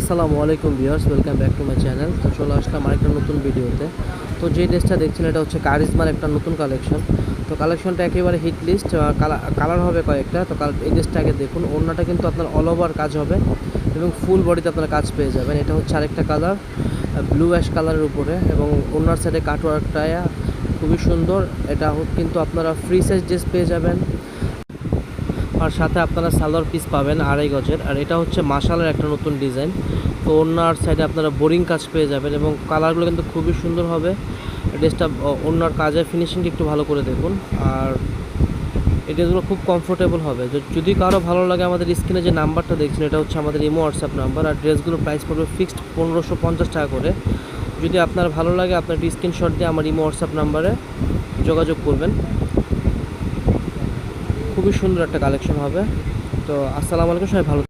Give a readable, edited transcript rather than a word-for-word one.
আসসালামু আলাইকুম viewers, welcome back to my channel. তো চলে আসলাম আরেকটা নতুন ভিডিওতে। তো যে ড্রেসটা দেখছেন এটা হচ্ছে কারিজমার একটা নতুন কালেকশন। তো কালেকশনটা একেবারে হিট লিস্ট, কালার হবে কয়েকটা। তো এই ড্রেসটা আগে দেখুন, ওড়নাটা কিন্তু আপনার অল ওভার কাজ হবে এবং ফুল বডিতে আপনারা কাজ পেয়ে যাবেন। এটা হচ্ছে আরেকটা কালার, ব্লু অ্যাশ কালারের উপরে, এবং ওড়নার সাইডে কাটওয়ার্কটা খুবই সুন্দর। এটা কিন্তু আপনারা ফ্রি সাইজ ড্রেস পেয়ে যাবেন, আর সাথে আপনারা সালোয়ার পিস পাবেন 2.5 গজের। আর এটা হচ্ছে মাশালের একটা নতুন ডিজাইন। তো ওড়নার সাইডে আপনারা বোরিং কাজ পেয়ে যাবেন এবং কালারগুলো কিন্তু খুবই সুন্দর হবে। ড্রেসটা ওড়নার কাজের ফিনিশিংটা একটু ভালো করে দেখুন। আর এই ড্রেসগুলো খুব কমফোর্টেবল হবে। যদি কারো ভালো লাগে, আমাদের স্ক্রিনে যে নাম্বারটা দেখছেন এটা হচ্ছে আমাদের ইমো হোয়াটসঅ্যাপ নাম্বার। আর ড্রেসগুলোর প্রাইস পড়বে ফিক্সড 1550 টাকা করে। যদি আপনার ভালো লাগে, আপনার একটি স্ক্রিনশট দিয়ে আমার ইমো হোয়াটসঅ্যাপ নাম্বারে যোগাযোগ করবেন। খুবই সুন্দর একটা কালেকশন হবে। তো আসসালামু আলাইকুম, সবাই ভালো